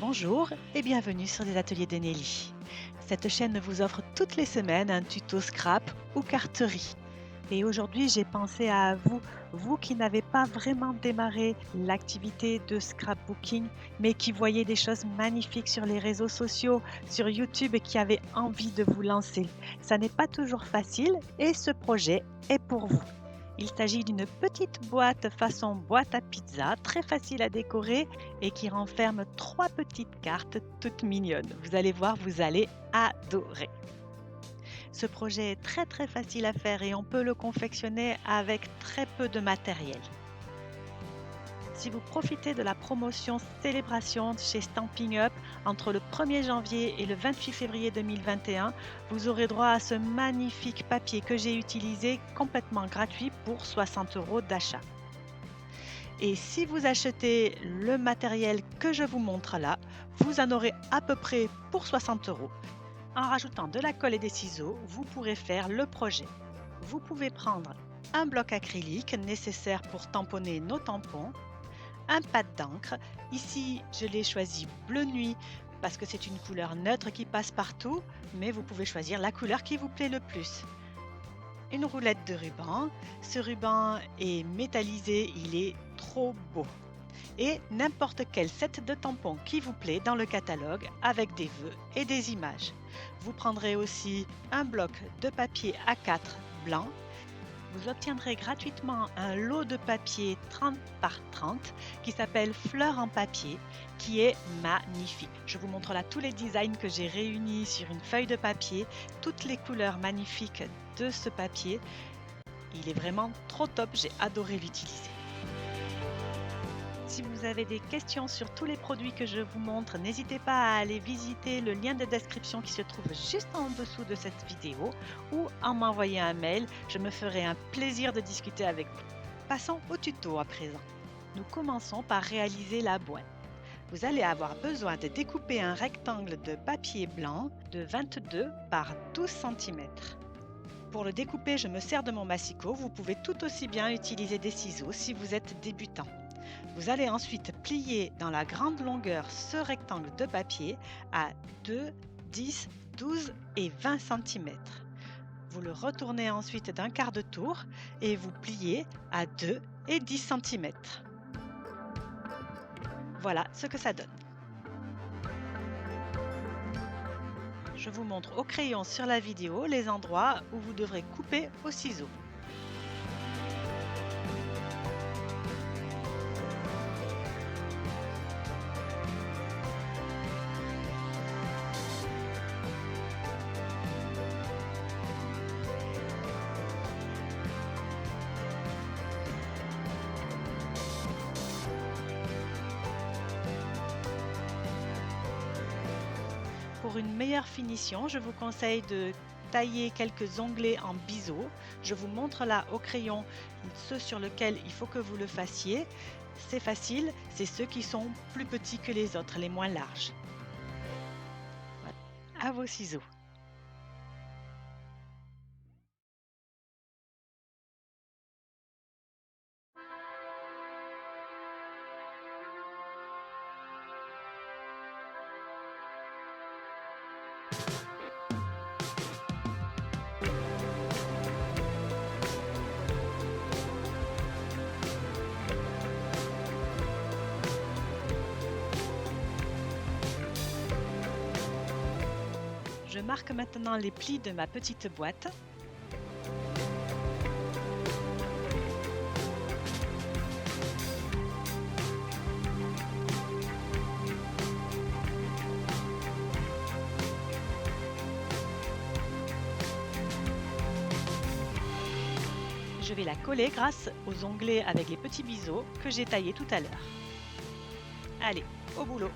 Bonjour et bienvenue sur les ateliers de Nelly. Cette chaîne vous offre toutes les semaines un tuto scrap ou carterie. Et aujourd'hui, j'ai pensé à vous, vous qui n'avez pas vraiment démarré l'activité de scrapbooking, mais qui voyez des choses magnifiques sur les réseaux sociaux, sur YouTube et qui avez envie de vous lancer. Ça n'est pas toujours facile et ce projet est pour vous. Il s'agit d'une petite boîte façon boîte à pizza, très facile à décorer et qui renferme 3 petites cartes toutes mignonnes. Vous allez voir, vous allez adorer. Ce projet est très facile à faire et on peut le confectionner avec très peu de matériel. Si vous profitez de la promotion Célébration chez Stampin' Up entre le 1er janvier et le 28 février 2021, vous aurez droit à ce magnifique papier que j'ai utilisé complètement gratuit pour 60 € d'achat. Et si vous achetez le matériel que je vous montre là, vous en aurez à peu près pour 60 €. En rajoutant de la colle et des ciseaux, vous pourrez faire le projet. Vous pouvez prendre un bloc acrylique nécessaire pour tamponner nos tampons, un pad d'encre. Ici, je l'ai choisi bleu nuit parce que c'est une couleur neutre qui passe partout, mais vous pouvez choisir la couleur qui vous plaît le plus. Une roulette de ruban. Ce ruban est métallisé, il est trop beau. Et n'importe quel set de tampons qui vous plaît dans le catalogue avec des vœux et des images. Vous prendrez aussi un bloc de papier A4 blanc. Vous obtiendrez gratuitement un lot de papier 30 par 30 qui s'appelle Fleurs en papier, qui est magnifique. Je vous montre là tous les designs que j'ai réunis sur une feuille de papier, toutes les couleurs magnifiques de ce papier. Il est vraiment trop top, j'ai adoré l'utiliser. Si vous avez des questions sur tous les produits que je vous montre, n'hésitez pas à aller visiter le lien de description qui se trouve juste en dessous de cette vidéo ou à m'envoyer un mail. Je me ferai un plaisir de discuter avec vous. Passons au tuto à présent. Nous commençons par réaliser la boîte. Vous allez avoir besoin de découper un rectangle de papier blanc de 22 par 12 cm. Pour le découper, je me sers de mon massicot. Vous pouvez tout aussi bien utiliser des ciseaux si vous êtes débutant. Vous allez ensuite plier dans la grande longueur ce rectangle de papier à 2, 10, 12 et 20 cm. Vous le retournez ensuite d'un quart de tour et vous pliez à 2 et 10 cm. Voilà ce que ça donne. Je vous montre au crayon sur la vidéo les endroits où vous devrez couper au ciseau. Pour une meilleure finition, je vous conseille de tailler quelques onglets en biseau. Je vous montre là au crayon ceux sur lesquels il faut que vous le fassiez. C'est facile, c'est ceux qui sont plus petits que les autres, les moins larges. Voilà. À vos ciseaux. Je marque maintenant les plis de ma petite boîte. Je vais la coller grâce aux onglets avec les petits biseaux que j'ai taillés tout à l'heure. Allez, au boulot!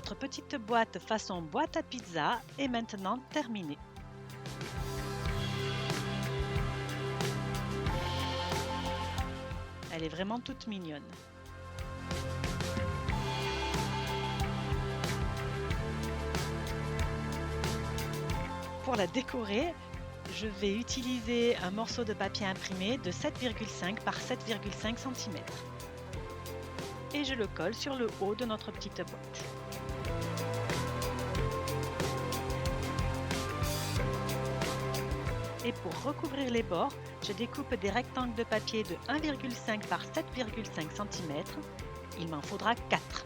Notre petite boîte façon boîte à pizza est maintenant terminée. Elle est vraiment toute mignonne. Pour la décorer, je vais utiliser un morceau de papier imprimé de 7,5 par 7,5 cm. Et je le colle sur le haut de notre petite boîte. Et pour recouvrir les bords, je découpe des rectangles de papier de 1,5 par 7,5 cm. Il m'en faudra 4.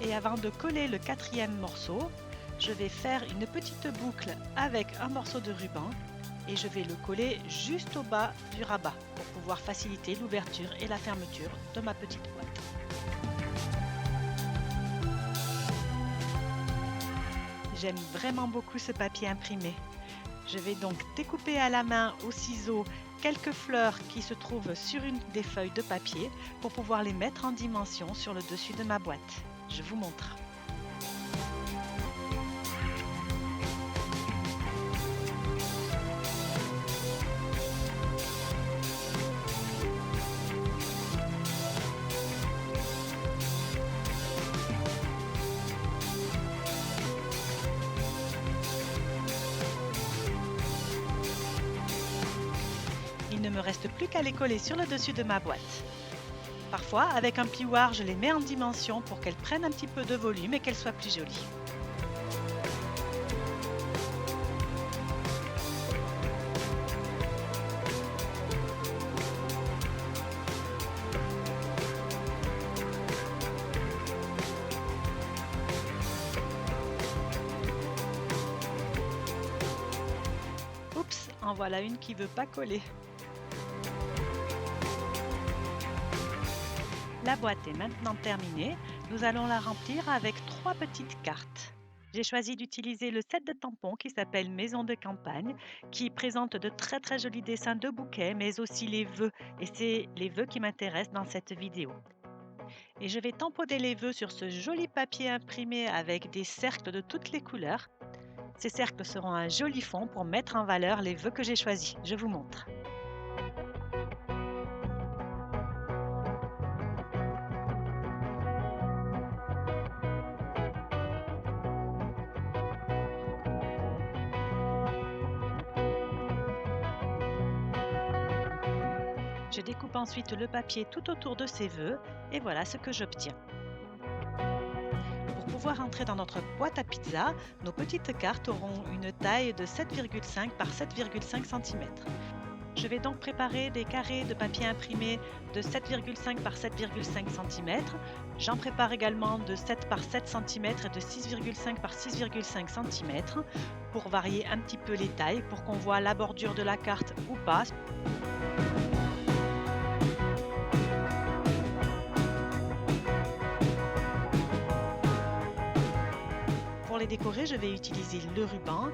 Et avant de coller le 4e morceau, je vais faire une petite boucle avec un morceau de ruban et je vais le coller juste au bas du rabat pour pouvoir faciliter l'ouverture et la fermeture de ma petite boîte. J'aime vraiment beaucoup ce papier imprimé. Je vais donc découper à la main au ciseau quelques fleurs qui se trouvent sur une des feuilles de papier pour pouvoir les mettre en dimension sur le dessus de ma boîte. Je vous montre. Il ne me reste plus qu'à les coller sur le dessus de ma boîte. Parfois, avec un plioir, je les mets en dimension pour qu'elles prennent un petit peu de volume et qu'elles soient plus jolies. Oups, en voilà une qui veut pas coller. La boîte est maintenant terminée. Nous allons la remplir avec 3 petites cartes. J'ai choisi d'utiliser le set de tampons qui s'appelle Maison de campagne, qui présente de très jolis dessins de bouquets, mais aussi les vœux. Et c'est les vœux qui m'intéressent dans cette vidéo. Et je vais tamponner les vœux sur ce joli papier imprimé avec des cercles de toutes les couleurs. Ces cercles seront un joli fond pour mettre en valeur les vœux que j'ai choisis. Je vous montre. Je découpe ensuite le papier tout autour de ces vœux et voilà ce que j'obtiens. Pour pouvoir entrer dans notre boîte à pizza, nos petites cartes auront une taille de 7,5 par 7,5 cm. Je vais donc préparer des carrés de papier imprimé de 7,5 par 7,5 cm. J'en prépare également de 7 par 7 cm et de 6,5 par 6,5 cm pour varier un petit peu les tailles pour qu'on voit la bordure de la carte ou pas. Pour les décorer, je vais utiliser le ruban,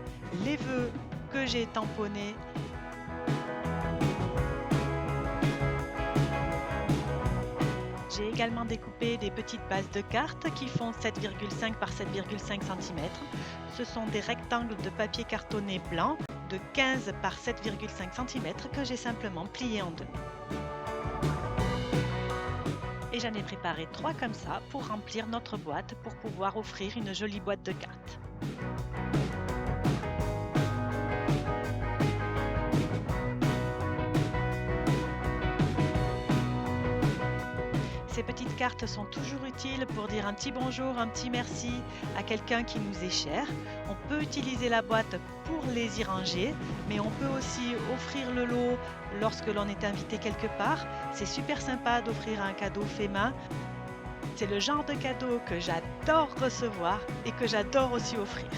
les vœux que j'ai tamponnés. J'ai également découpé des petites bases de cartes qui font 7,5 par 7,5 cm. Ce sont des rectangles de papier cartonné blanc de 15 par 7,5 cm que j'ai simplement pliés en deux. Et j'en ai préparé 3 comme ça pour remplir notre boîte pour pouvoir offrir une jolie boîte de cartes. Ces petites cartes sont toujours utiles pour dire un petit bonjour, un petit merci à quelqu'un qui nous est cher. On peut utiliser la boîte pour les y ranger, mais on peut aussi offrir le lot lorsque l'on est invité quelque part. C'est super sympa d'offrir un cadeau fait main. C'est le genre de cadeau que j'adore recevoir et que j'adore aussi offrir.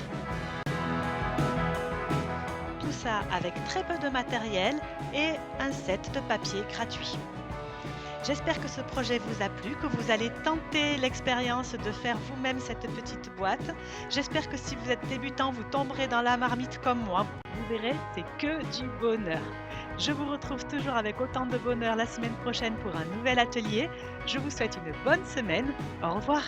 Tout ça avec très peu de matériel et un set de papier gratuit. J'espère que ce projet vous a plu, que vous allez tenter l'expérience de faire vous-même cette petite boîte. J'espère que si vous êtes débutant, vous tomberez dans la marmite comme moi. Vous verrez, c'est que du bonheur. Je vous retrouve toujours avec autant de bonheur la semaine prochaine pour un nouvel atelier. Je vous souhaite une bonne semaine. Au revoir.